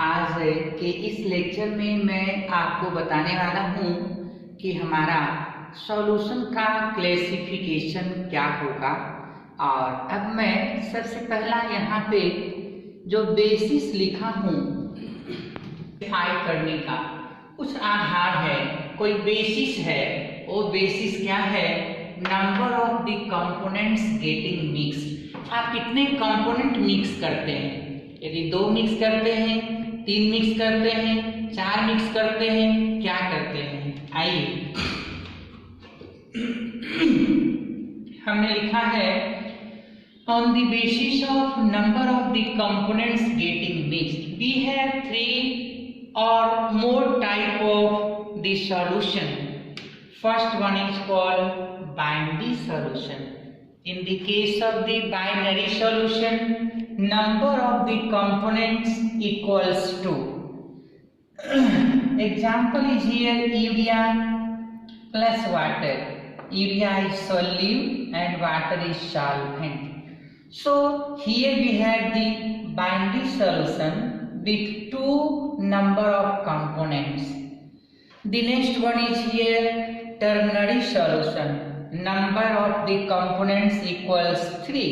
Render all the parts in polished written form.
आज के इस लेक्चर में मैं आपको बताने वाला हूँ कि हमारा सॉल्यूशन का क्लासिफिकेशन क्या होगा। और अब मैं सबसे पहला यहाँ पे जो बेसिस लिखा हूँ फाइंड करने का कुछ आधार है, कोई बेसिस है। वो बेसिस क्या है? Number of the components getting mix. आप कितने कंपोनेंट मिक्स करते हैं? यदि 2 मिक्स करते हैं, 3 मिक्स करते हैं, 4 मिक्स करते हैं, क्या करते हैं? आइए हमने लिखा है on the basis of number of the components getting mixed we have 3 or more type of the solution. First one is called binary solution. In the case of the binary solution, number of the components equals to example is here urea plus water. Urea is solute and water is solvent. So here we have the binary solution with 2 number of components. The next one is here ternary solution. Number of the components equals 3.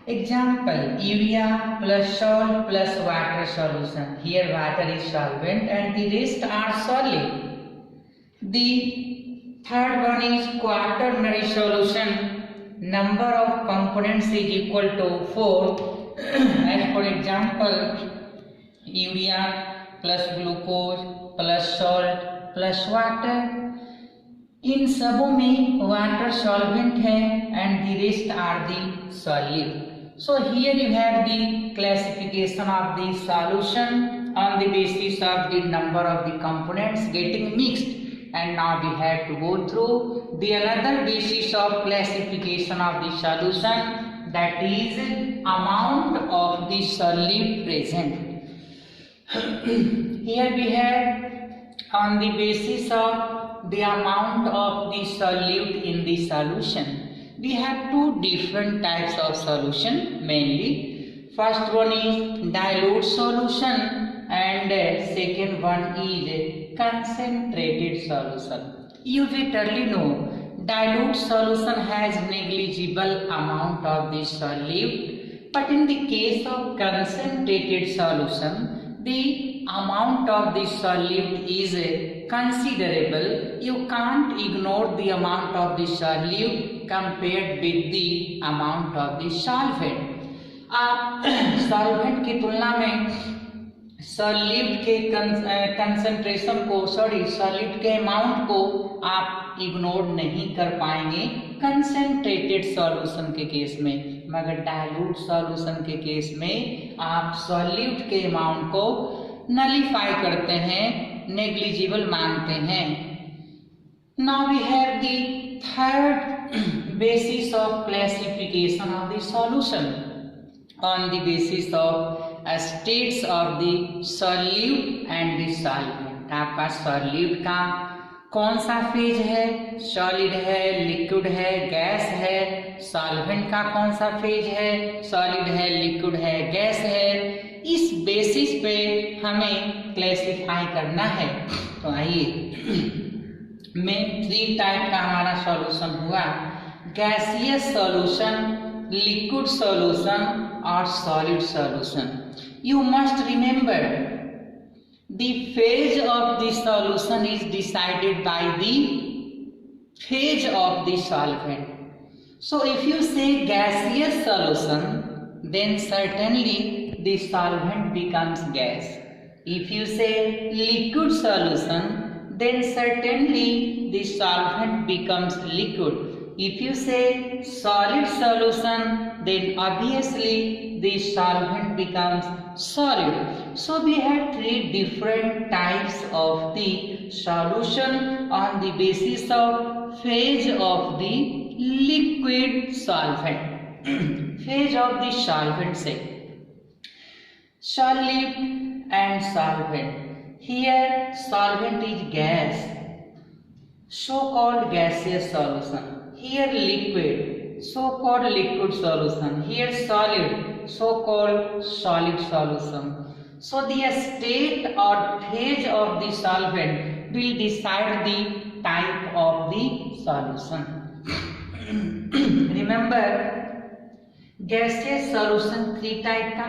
Example urea plus salt plus water solution. Here water is solvent and the rest are solid. The third one is quaternary solution. Number of components is equal to 4. As for example urea plus glucose plus salt plus water. इन सबों में water solvent है and the rest are the solute. So here you have the classification of the solution on the basis of the number of the components getting mixed. And now we have to go through the another basis of classification of the solution, that is amount of the solute present. Here we have on the basis of the amount of the solute in the solution. We have 2 different types of solution mainly. First one is dilute solution and second one is concentrated solution. You certainly know dilute solution has negligible amount of the solute, but in the case of concentrated solution the amount of the solute is considerable. You can't ignore the amount of the solute compared with the amount of the solvent. आप solvent की तुलना में solute के concentration को solute के amount को आप ignore नहीं कर पाएंगे कंसंट्रेटेड सॉल्यूशन के केस में, मगर डाइल्यूट सॉल्यूशन के केस में आप सॉल्यूट के अमाउंट को नलीफाई करते हैं, नेग्लिजिबल मानते हैं. Now we have the third basis of classification of the solution on the basis of states of the solute and the solvent. आपका solute का कौन सा फेज है? सॉलिड है, लिक्विड है, गैस है. सॉल्वेंट का कौन सा फेज है? सॉलिड है, लिक्विड है, गैस है. इस बेसिस पे हमें क्लासिफाई करना है. तो आइए मेन 3 टाइप का हमारा सॉल्यूशन हुआ, gaseous solution, liquid solution or solid solution. You must remember the phase of the solution is decided by the phase of the solvent. So if you say gaseous solution, then certainly the solvent becomes gas. If you say liquid solution, then certainly the solvent becomes liquid. If you say solid solution, then obviously the solvent becomes solid. So we have 3 different types of the solution on the basis of phase of the liquid solvent. Phase of the solvent say solute and solvent. Here solvent is gas, so called gaseous solution. Here liquid, so called liquid solution. Here solid, so called solid solution. So the state or phase of the solvent will decide the type of the solution. Remember, gaseous solution 3 type का,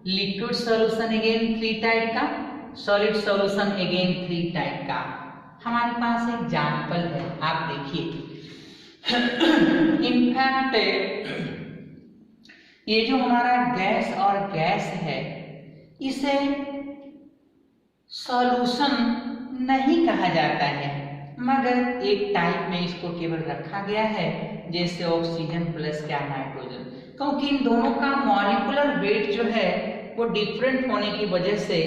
liquid solution again 3 type का, solid solution again 3 type का. हमारे पास example है, आप देखिए. In fact ये जो हमारा गैस और गैस है, इसे सॉल्यूशन नहीं कहा जाता है, मगर एक टाइप में इसको केवल रखा गया है, जैसे ऑक्सीजन प्लस क्या नाइट्रोजन, क्योंकि इन दोनों का मॉलिक्यूलर वेट जो है वो डिफरेंट होने की वजह से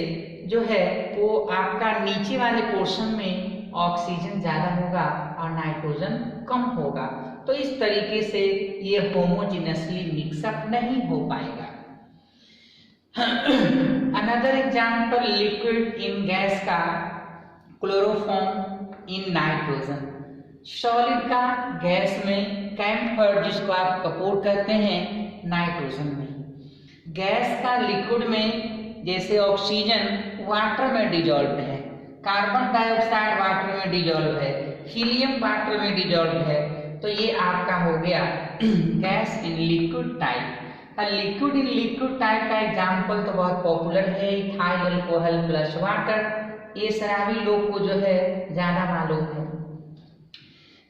जो है वो आपका नीचे वाले पोर्शन में ऑक्सीजन ज्यादा होगा और नाइट्रोजन कम होगा, तो इस तरीके से ये होमोजेनसली मिक्सअप नहीं हो पाएगा. Another example liquid in gas का क्लोरोफॉर्म इन नाइट्रोजन, सॉलिड का गैस में कैम्फर जिसको आप कपूर कहते हैं नाइट्रोजन में, गैस का लिक्विड में जैसे ऑक्सीजन वाटर में डिजॉल्व है, कार्बन डाइऑक्साइड वाटर में डिजॉल्व है, हीलियम वाटर में डिजॉल्व है, तो ये आपका हो गया gas in liquid type. Liquid in liquid type का एग्जांपल तो बहुत पॉपुलर है, इथाइल अल्कोहल प्लस वाटर, ये शराबी लोग को जो है ज्यादा मालूम है.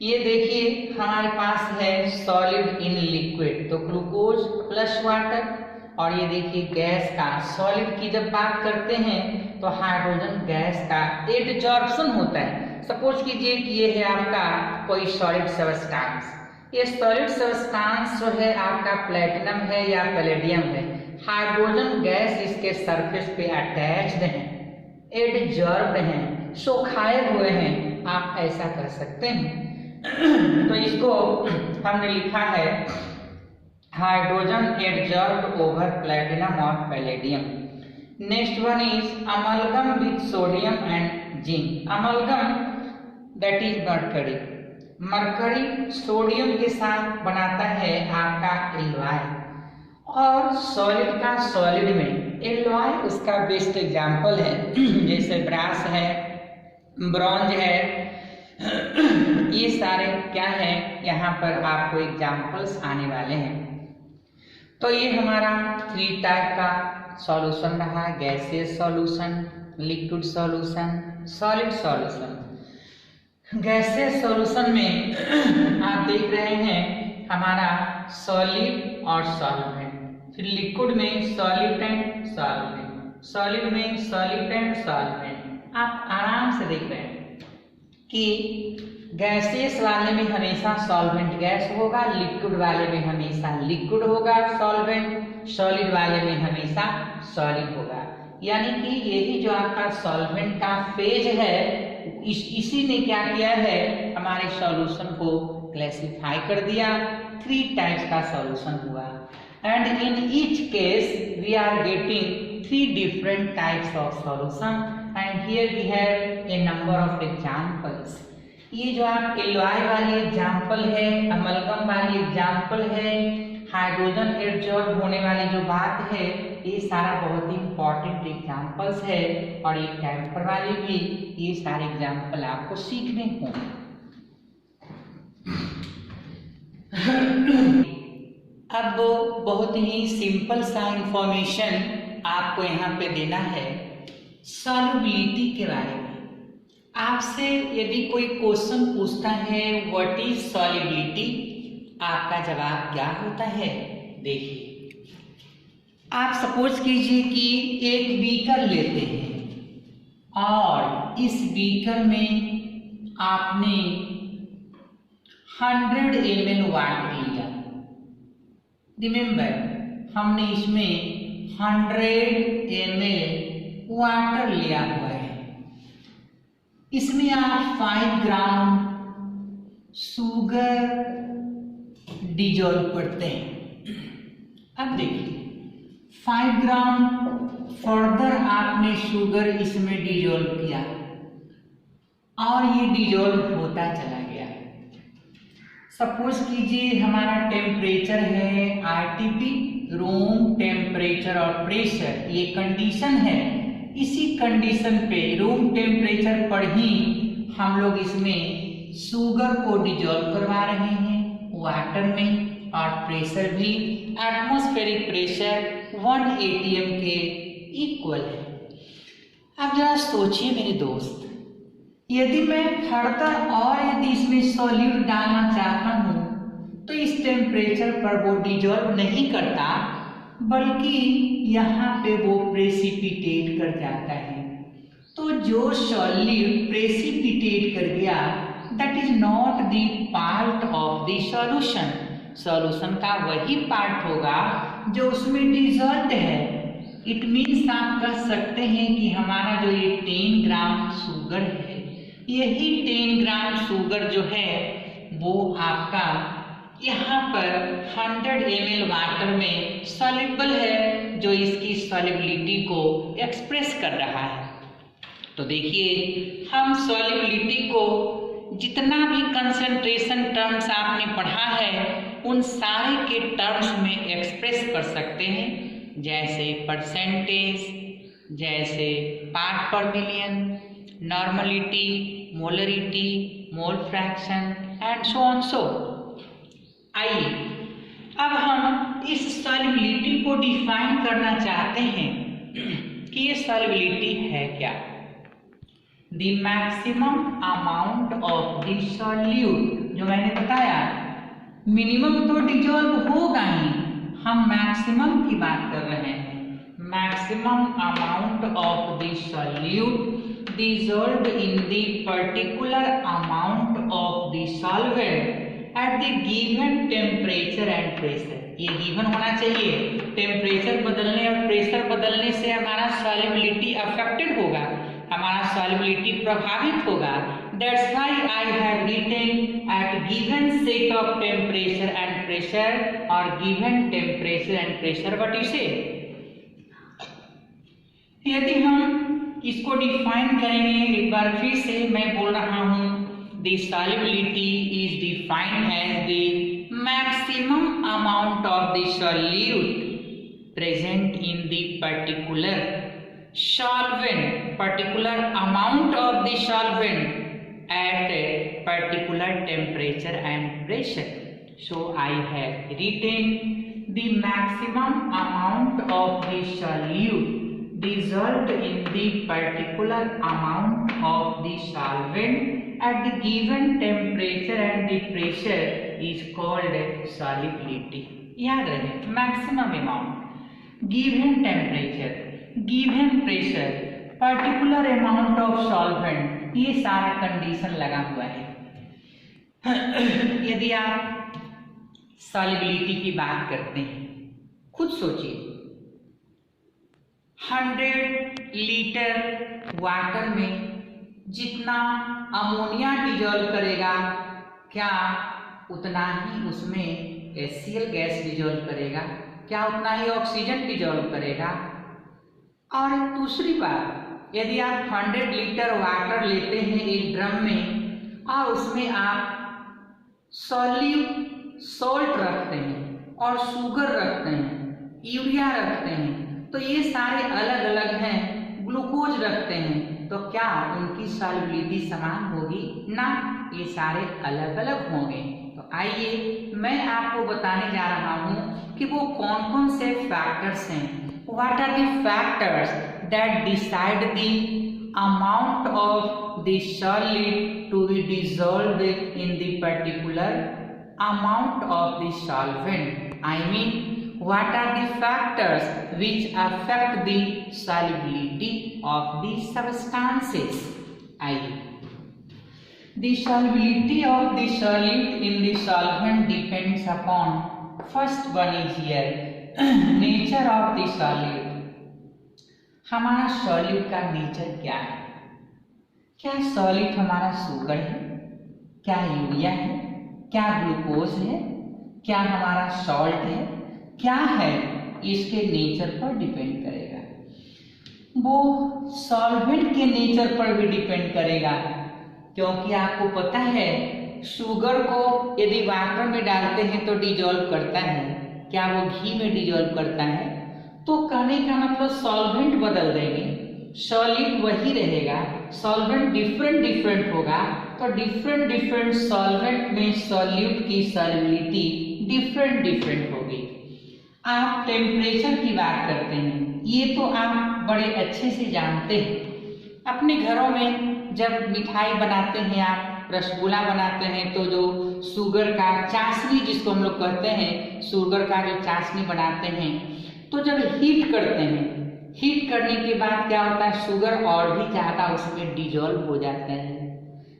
ये देखिए हमारे पास है सॉलिड इन लिक्विड, तो ग्लूकोज प्लस वाटर, और ये देखिए गैस का सॉलिड की जब बात करते हैं तो हाइड्रोजन गैस का एडजॉर्प्शन होता है. सपोज कीजिए कि ये है आपका कोई सॉलिड सब्सटेंस, ये सॉलिड सब्सटेंस जो है आपका प्लेटिनम है या पैलेडियम है, हाइड्रोजन गैस इसके सरफेस पे अटैच्ड है, एडजॉर्ब्ड हैं, सुखाए हुए हैं, आप ऐसा कर सकते हैं. तो इसको हमने लिखा है हाइड्रोजन एडजॉर्ब्ड ओवर प्लेटिनम और palladium. Next one is amalgam with sodium and zinc. Amalgam that is mercury, mercury sodium के साथ बनाता है आपका एलॉय, और सॉलिड का सॉलिड में एलॉय उसका बेस्ट एग्जांपल है, जैसे ब्रास है, ब्रॉन्ज है, ये सारे क्या है यहाँ पर आपको एग्जांपल्स आने वाले हैं. तो ये हमारा 3 टाइप का सॉल्यूशन रहा, gaseous solution, liquid solution, solid solution. Gaseous solution में आप देख रहे हैं हमारा सॉलिड और सॉल्वेंट, फिर लिक्विड में सॉलिड एंड सॉल्वेंट, सॉलिड में सॉलिड एंड सॉल्वेंट. आप आराम से देख रहे हैं कि गैसियस वाले में हमेशा सॉल्वेंट गैस होगा, लिक्विड वाले में हमेशा लिक्विड होगा सॉल्वेंट, सॉलिड वाले में हमेशा सॉलिड होगा. यानी कि यही जो आपका सॉल्वेंट का फेज है, इसी ने क्या किया है, हमारे सॉल्यूशन को क्लासिफाई कर दिया. 3 टाइप्स का सॉल्यूशन हुआ, and in each case we are getting 3 different types of solution, and here we have a number of examples. ये जो आप एलॉय वाली एग्जांपल है, अमलगम वाली एग्जांपल है, हाइड्रोजन एडजॉर्ब होने वाली जो बात है, ये सारा बहुत ही इंपॉर्टेंट एग्जांपल्स है, और ये कैम्फर वाली भी, ये सारे एग्जांपल आपको सीखने होंगे. अब बहुत ही सिंपल सा इंफॉर्मेशन आपको यहाँ पे देना है सॉल्युबिलिटी के बारे में. आपसे यदि कोई क्वेश्चन पूछता है व्हाट इज सॉल्युबिलिटी, आपका जवाब क्या होता है, देखिए. आप सपोज कीजिए कि एक बीकर लेते हैं और इस बीकर में आपने 100 ml वाटर लिया. रिमेंबर, हमने इसमें 100 ml वाटर लिया हुआ है. इसमें आप 5 ग्राम शुगर डिजोल्व करते हैं. अब देखिए 5 ग्राम फर्दर आपने शुगर इसमें डिजोल्व किया और ये डिजोल्व होता चला गया. सपोज कीजिए हमारा टेम्परेचर है RTP रूम टेम्परेचर और प्रेशर, ये कंडीशन है, इसी कंडीशन पे रूम टेम्परेचर पर ही हम लोग इसमें शुगर को डिजोल्व करवा रहे हैं वाटर में, और प्रेशर भी एटमॉस्फेरिक प्रेशर 1 atm के इक्वल है। अब जरा सोचिए मेरे दोस्त, यदि मैं फर्दर और यदि इसमें सॉल्यूट डालना चाहता हूँ तो इस टेम्परेचर पर वो डिजोल्व नहीं करता, बल्कि यहाँ पे वो प्रेसिपिटेट कर जाता है। तो जो सॉल्यूट प्रेसिपिटेट कर गया that is not the part of the solution, solution का वही पार्ट होगा जो उसमें डिजॉल्व्ड है। इट मीन्स आप कह सकते हैं कि हमारा जो ये 10 ग्राम शुगर है, यही 10 ग्राम शुगर जो है वो आपका यहाँ पर 100 ml वाटर में सॉल्युबल है, जो इसकी सॉल्युबिलिटी को एक्सप्रेस कर रहा है। तो देखिए, हम सॉल्युबिलिटी को जितना भी कंसंट्रेशन टर्म्स आपने पढ़ा है उन सारे के टर्म्स में एक्सप्रेस कर सकते हैं, जैसे परसेंटेज, जैसे पार्ट पर million, normality, molarity, mole fraction and so on so. आइए अब हम इस सॉल्युबिलिटी को डिफाइन करना चाहते हैं कि ये सॉल्युबिलिटी है क्या। The maximum amount of the solute, जो मैंने बताया मिनिमम तो डिजोल्व होगा ही, हम मैक्सिमम की बात कर रहे हैं। Maximum amount of the solute dissolved in the particular amount of the solvent at the given temperature and pressure. ये गिवन होना चाहिए, टेम्परेचर बदलने और प्रेशर बदलने से हमारा सॉल्युबिलिटी अफेक्टेड होगा, हमारा सॉल्युबिलिटी प्रभावित होगा। That's why I have written at given set of temperature and pressure और given temperature and pressure. What you say, यदि हम इसको डिफाइन करेंगे एक बार फिर से मैं बोल रहा हूं, the solubility is defined as the maximum amount of the solute present in the particular solvent, particular amount of the solvent at a particular temperature and pressure. So I have written the maximum amount of the solute dissolved in the particular amount of the solvent at the given temperature and the pressure is called solubility. याद रहे, maximum amount, given temperature, given pressure, particular amount of solvent, ये सारा condition लगा हुआ है। यदि आप solubility की बात करते हैं, खुद सोचिए, 100 लीटर वाटर में जितना अमोनिया डिजोल्व करेगा, क्या उतना ही उसमें HCl गैस डिजोल्व करेगा? क्या उतना ही ऑक्सीजन डिजोल्व करेगा? और दूसरी बात, यदि आप 100 लीटर वाटर लेते हैं एक ड्रम में और उसमें आप सॉल्ट रखते हैं और शुगर रखते हैं, यूरिया रखते हैं, तो ये सारे अलग अलग हैं, ग्लूकोज रखते हैं, तो क्या उनकी सॉल्युबिलिटी समान होगी? ना, ये सारे अलग अलग होंगे। तो आइए मैं आपको बताने जा रहा हूँ कि वो कौन कौन से फैक्टर्स हैं। What are the factors that decide the amount of the solid to be dissolved in the particular amount of the solvent. I mean what are the factors which affect the solubility of the substances? The solubility of the solute in the solvent depends upon, first one is here, nature of the solute। हमारा solute का nature क्या है? क्या solute हमारा sugar है? क्या urea है? क्या ग्लूकोज है? क्या हमारा सॉल्ट है? क्या है? इसके नेचर पर डिपेंड करेगा। वो सॉल्वेंट के नेचर पर भी डिपेंड करेगा, क्योंकि आपको पता है शुगर को यदि वाटर में डालते हैं तो डिजोल्व करता है, क्या वो घी में डिजोल्व करता है? तो कहने का मतलब सॉल्वेंट बदल देंगे, सॉलिड वही रहेगा, सॉल्वेंट डिफरेंट डिफरेंट होगा, तो डिफरेंट डिफरेंट सॉल्वेंट में सॉल्यूट की सॉल्युबिलिटी डिफरेंट डिफरेंट होगी। आप टेम्परेचर की बात करते हैं, ये तो आप बड़े अच्छे से जानते हैं। अपने घरों में जब मिठाई बनाते हैं, आप रसगुल्ला बनाते हैं, तो जो शुगर का चाशनी जिसको हम लोग कहते हैं, शुगर का जो चाशनी बनाते हैं, तो जब हीट करते हैं, हीट करने के बाद क्या होता है, शुगर और भी ज़्यादा उसमें डिजोल्व हो जाता है।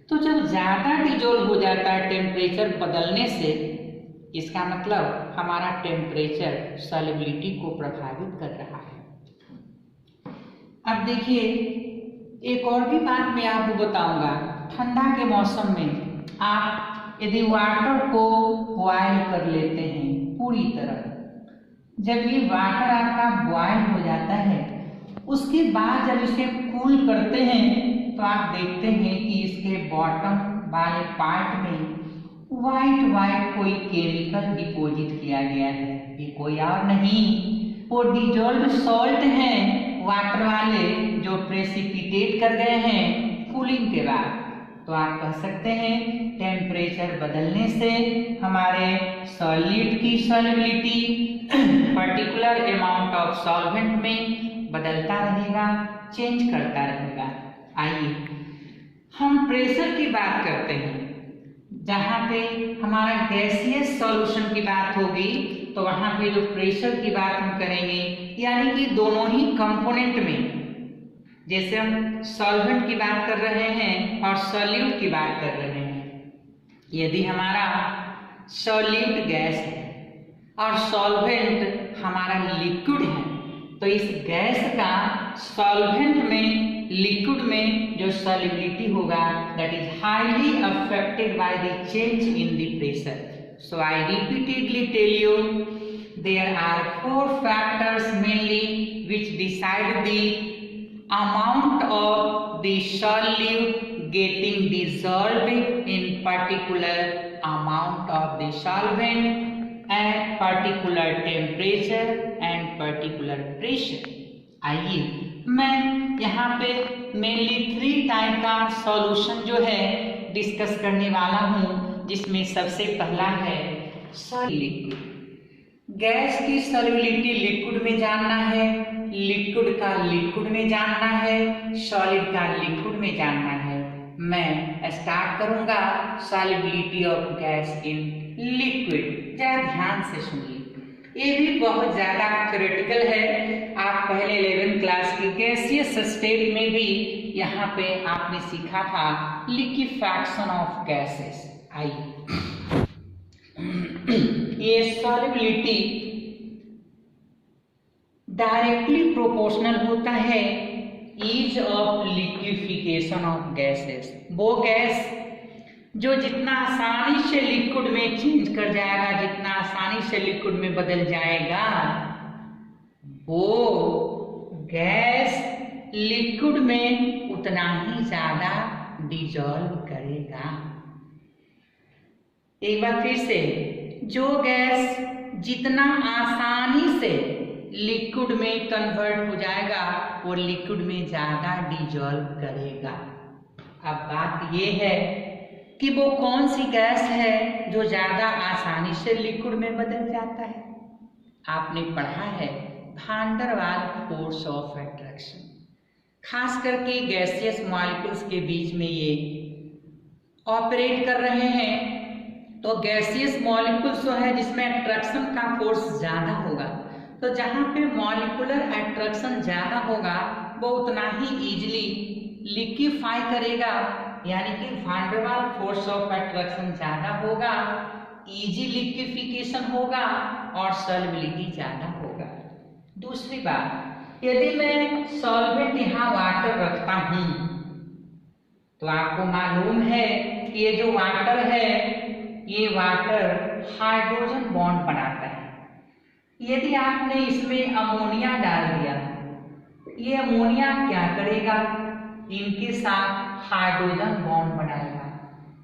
तो जब ज़्यादा डिजोल्व हो जाता है टेम्परेचर बदलने से, इसका मतलब हमारा टेम्परेचर सॉल्युबिलिटी को प्रभावित कर रहा है। अब देखिए, एक और भी बात मैं आपको बताऊंगा। ठंडा के मौसम में आप यदि वाटर को बॉयल कर लेते हैं पूरी तरह, जब ये वाटर आपका बॉयल हो जाता है, उसके बाद जब इसे कूल करते हैं, तो आप देखते हैं कि इसके बॉटम वाले पार्ट में वाइट वाइट कोई केमिकल डिपॉजिट किया गया है। ये कोई और नहीं, वो डिजोल्व सॉल्ट हैं वाटर वाले, जो प्रेसिपिटेट कर गए हैं कूलिंग के बाद। तो आप कह सकते हैं टेम्परेचर बदलने से हमारे सॉलिड की solubility particular amount of solvent में बदलता रहेगा, चेंज करता रहेगा। आइए हम प्रेशर की बात करते हैं। जहाँ पे हमारा गैसियस सॉल्यूशन की बात होगी, तो वहाँ पे जो प्रेशर की बात हम करेंगे, यानी कि दोनों ही कंपोनेंट में, जैसे हम सॉल्वेंट की बात कर रहे हैं और सॉल्यूट की बात कर रहे हैं। यदि हमारा सॉल्यूट गैस है और सॉल्वेंट हमारा लिक्विड है, तो इस गैस का सॉल्वेंट में, लिक्विड में जो सॉल्युबिलिटी होगा, that is highly affected by the change in the pressure. So I repeatedly tell you, there are 4 factors mainly which decide the amount of the solute getting dissolved in particular amount of the solvent at particular temperature and particular pressure. आइए मैं यहाँ पे mainly 3 type का solution जो है discuss करने वाला हूँ, जिसमें सबसे पहला है सॉलिड। गैस की सॉल्युबिलिटी लिक्विड में जानना है, लिक्विड का लिक्विड में जानना है, सॉलिड का लिक्विड में जानना है। मैं स्टार्ट करूंगा solubility of gas in liquid. जरा ध्यान से सुनिए, ये भी बहुत ज्यादा थ्योरेटिकल है। आप पहले 11th क्लास की गैसियस स्टेट में भी यहाँ पे आपने सीखा था लिक्विफैक्शन ऑफ गैसेस। आइए, ये सॉल्युबिलिटी डायरेक्टली प्रोपोर्शनल होता है ease of liquefaction of gases. वो गैस जो जितना आसानी से लिक्विड में चेंज कर जाएगा, जितना आसानी से लिक्विड में बदल जाएगा, वो गैस लिक्विड में उतना ही ज्यादा डिजॉल्व करेगा। एक बार फिर से, जो गैस जितना आसानी से लिक्विड में कन्वर्ट हो जाएगा, वो लिक्विड में ज्यादा डिजॉल्व करेगा। अब बात ये है कि वो कौन सी गैस है जो ज्यादा आसानी से लिक्विड में बदल जाता है। आपने पढ़ा है van der Waals force of attraction. खास करके गैसियस मॉलिक्यूल्स के बीच में ये ऑपरेट कर रहे हैं, तो गैसियस मॉलिक्यूल्स जो है जिसमें अट्रैक्शन का फोर्स ज्यादा होगा, तो जहाँ पे मॉलिक्यूलर अट्रैक्शन ज्यादा होगा, वो उतना ही इजीली लिक्विफाई करेगा, यानी कि van der Waals force of attraction ज्यादा होगा, इजी लिक्विफिकेशन होगा और सॉल्युबिलिटी ज्यादा होगा। दूसरी बात, यदि मैं सॉल्वेंट यहाँ वाटर रखता हूँ, तो आपको मालूम है कि ये जो वाटर है, ये वाटर हाइड्रोजन बॉन्ड बनाता है। यदि आपने इसमें अमोनिया डाल दिया, ये अमोनिया क्या करेगा, इनके साथ हाइड्रोजन बॉन्ड बनाएगा।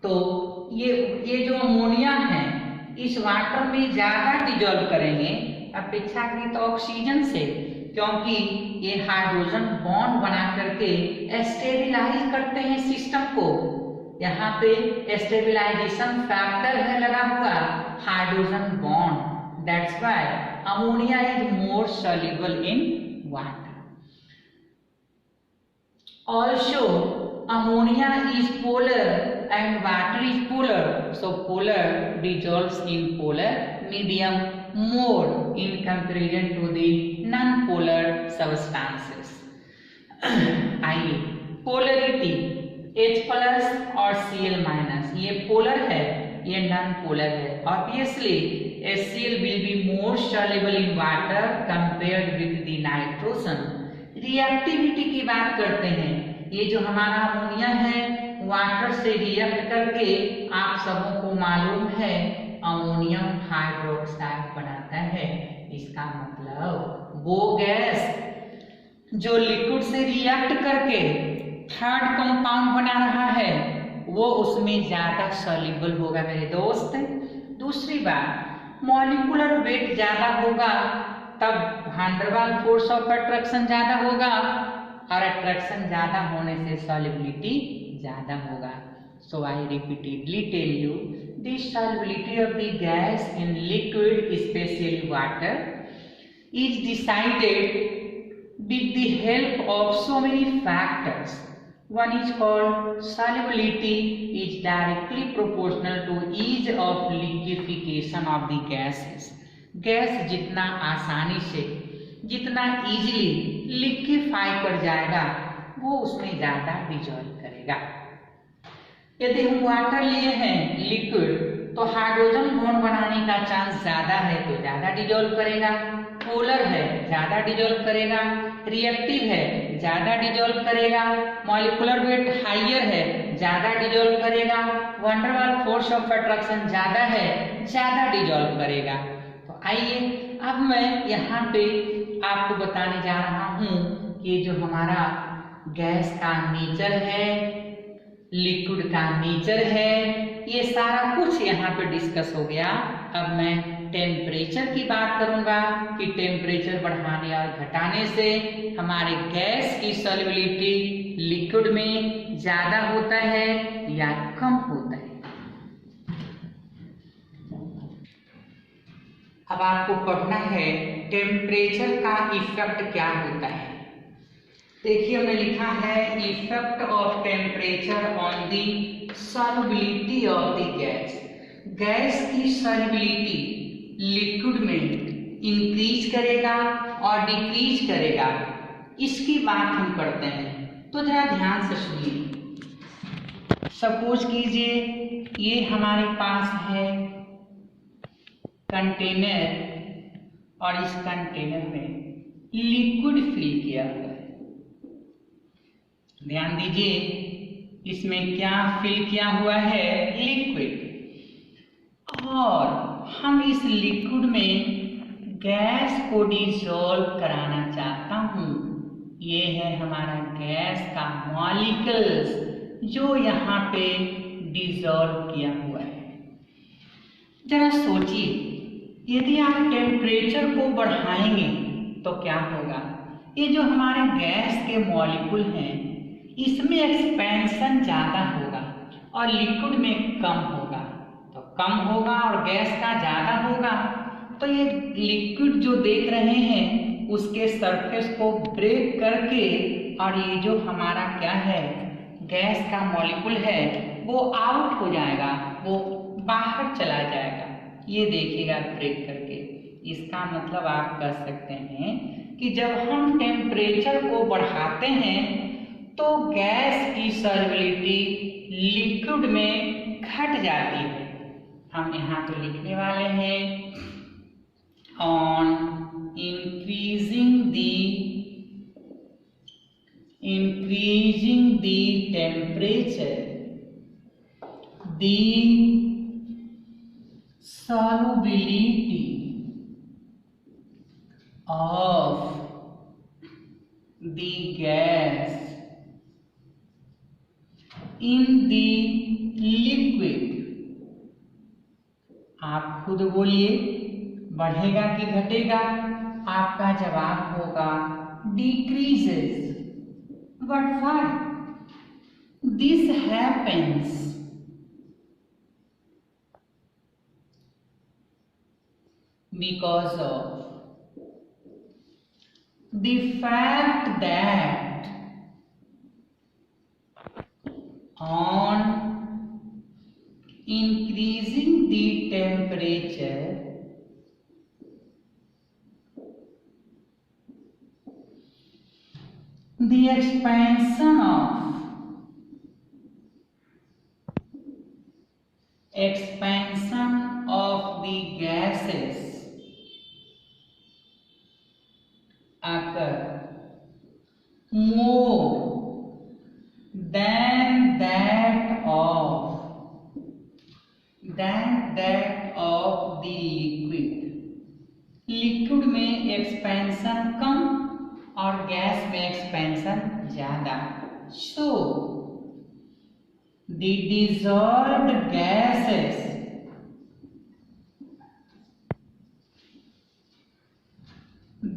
तो ये जो अमोनिया है, इस वाटर में ज्यादा डिजोल्व करेंगे अपेक्षाकृत ऑक्सीजन से, क्योंकि ये हाइड्रोजन बॉन्ड बना करके स्टेबिलाइज करते हैं सिस्टम को। यहाँ पे स्टेबिलाइजेशन फैक्टर है लगा हुआ hydrogen bond, that's why ammonia is more soluble in water. Also, ammonia is polar and water is polar. So, polar dissolves in polar medium more in comparison to the non-polar substances. आइए, polarity H plus और Cl minus, ये polar है, ये non-polar है. Obviously, HCl will be more soluble in water compared with the nitrogen. Reactivity की बात करते हैं, ये जो हमारा अमोनिया है वाटर से रिएक्ट करके आप सबों को मालूम है अमोनियम हाइड्रोक्साइड बनाता है। इसका मतलब वो गैस जो लिक्विड से रिएक्ट करके थर्ड कंपाउंड बना रहा है वो उसमें ज्यादा सॉल्युबल होगा मेरे दोस्त। दूसरी बात, मॉलिक्यूलर वेट ज्यादा होगा तब van der Waals force of attraction ज्यादा होगा और अट्रैक्शन ज्यादा होने से सॉल्युबिलिटी ज्यादा होगा। So I repeatedly tell you the solubility of the gas in liquid specially water is decided with the help of so many factors. One is called solubility, is directly proportional to ease of liquefaction of the gases. Gas जितना आसानी से जितना easily liquefy कर जाएगा वो उसमें ज्यादा dissolve करेगा। यदि हम वाटर लिए हैं लिक्विड तो हाइड्रोजन बॉन्ड बनाने का चांस ज्यादा है तो ज्यादा डिजॉल्व करेगा, पोलर है ज्यादा डिजॉल्व करेगा, रिएक्टिव है ज्यादा डिजॉल्व करेगा, मॉलिक्यूलर वेट हाइयर है ज्यादा डिजॉल्व करेगा, van der Waals force of attraction ज्यादा है ज्यादा डिजॉल्व करेगा। तो आइए अब मैं यहाँ पे आपको बताने जा रहा हूँ कि जो हमारा गैस का नेचर है, लिक्विड का नेचर है, ये सारा कुछ यहाँ पे डिस्कस हो गया। अब मैं टेम्परेचर की बात करूंगा कि टेम्परेचर बढ़ाने और घटाने से हमारे गैस की सॉल्युबिलिटी लिक्विड में ज्यादा होता है या कम होता है। अब आपको पढ़ना है टेम्परेचर का इफेक्ट क्या होता है। देखिए हमने लिखा है effect of temperature on the solubility of the gas. Gas की सॉल्युबिलिटी लिक्विड में इंक्रीज करेगा और डिक्रीज करेगा, इसकी बात हम करते हैं। तो जरा ध्यान से सुनिए। सपोज कीजिए ये हमारे पास है कंटेनर और इस कंटेनर में लिक्विड फिल किया हुआ है। ध्यान दीजिए इसमें क्या फिल किया हुआ है, लिक्विड, और हम इस लिक्विड में गैस को डिसॉल्व कराना चाहता हूं। ये है हमारा गैस का मॉलिक्यूल्स जो यहाँ पे डिसॉल्व किया हुआ है। जरा सोचिए यदि आप टेम्परेचर को बढ़ाएंगे तो क्या होगा। ये जो हमारे गैस के मॉलिक्यूल हैं इसमें एक्सपेंशन ज्यादा होगा और लिक्विड में कम होगा, तो कम होगा और गैस का ज्यादा होगा। तो ये लिक्विड जो देख रहे हैं उसके सरफेस को ब्रेक करके और ये जो हमारा क्या है गैस का मॉलिक्यूल है वो आउट हो जाएगा, वो बाहर चला जाएगा। ये देखिएगा ब्रेक करके। इसका मतलब आप कह सकते हैं कि जब हम टेम्परेचर को बढ़ाते हैं तो गैस की सॉल्युबिलिटी लिक्विड में घट जाती है। हम यहाँ पे लिखने वाले हैं on increasing the temperature the solubility of the gas in the liquid आप खुद बोलिए, बढ़ेगा कि घटेगा? आपका जवाब होगा decreases. But why this happens? Because of the fact that on increasing the temperature, the expansion of the gases occur more than that of the liquid. Liquid में एक्सपेंशन कम और गैस में एक्सपेंशन ज्यादा। सो the dissolved gases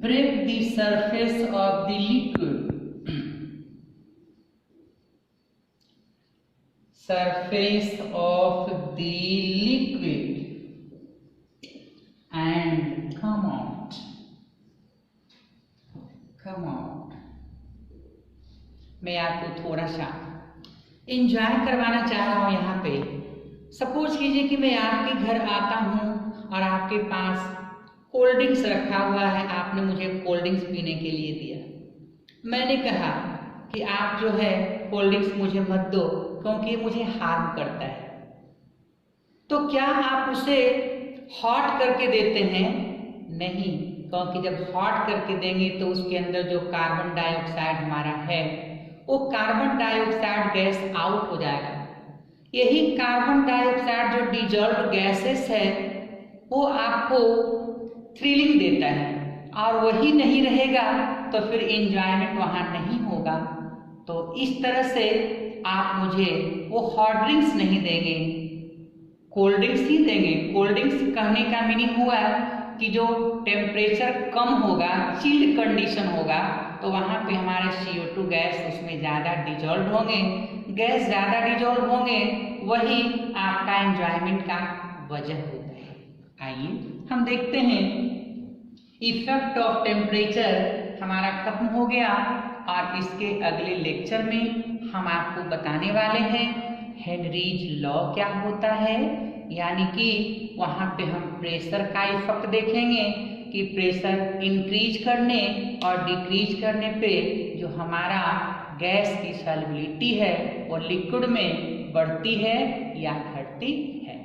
break the surface of the liquid and come out। मैं आपको थोड़ा सा enjoy करवाना चाह रहा हूँ यहाँ पे। सपोज कीजिए कि मैं आपके घर आता हूँ और आपके पास कोल्ड ड्रिंक्स रखा हुआ है, आपने मुझे कोल्ड ड्रिंक्स पीने के लिए दिया। मैंने कहा कि आप जो है कोल्ड ड्रिंक्स मुझे मत दो क्योंकि मुझे हार्म करता है। तो क्या आप उसे हॉट करके देते हैं? नहीं, क्योंकि जब हॉट करके देंगे तो उसके अंदर जो कार्बन डाइऑक्साइड हमारा है वो कार्बन डाइऑक्साइड गैस आउट हो जाएगा। यही कार्बन डाइऑक्साइड जो डिजॉल्व्ड गैसेस है वो आपको थ्रिलिंग देता है, और वही नहीं रहेगा तो फिर एंजॉयमेंट वहाँ नहीं होगा। तो इस तरह से आप मुझे वो हॉट ड्रिंक्स नहीं देंगे, कोल्ड ड्रिंक्स ही देंगे। कोल्ड ड्रिंक्स कहने का मीनिंग हुआ कि जो टेम्परेचर कम होगा, चिल्ड कंडीशन होगा, तो वहाँ पे हमारे CO2 गैस उसमें ज़्यादा डिजॉल्व होंगे। गैस ज़्यादा डिजॉल्व होंगे, वही आपका एंजॉयमेंट का वजह होता है। आइए हम देखते हैं। इफेक्ट ऑफ टेम्परेचर हमारा खत्म हो गया और इसके अगले लेक्चर में हम आपको बताने वाले हैं हेनरीज लॉ क्या होता है, यानी कि वहाँ पे हम प्रेशर का इफेक्ट देखेंगे कि प्रेशर इंक्रीज करने और डिक्रीज करने पे जो हमारा गैस की सॉल्युबिलिटी है वो लिक्विड में बढ़ती है या घटती है।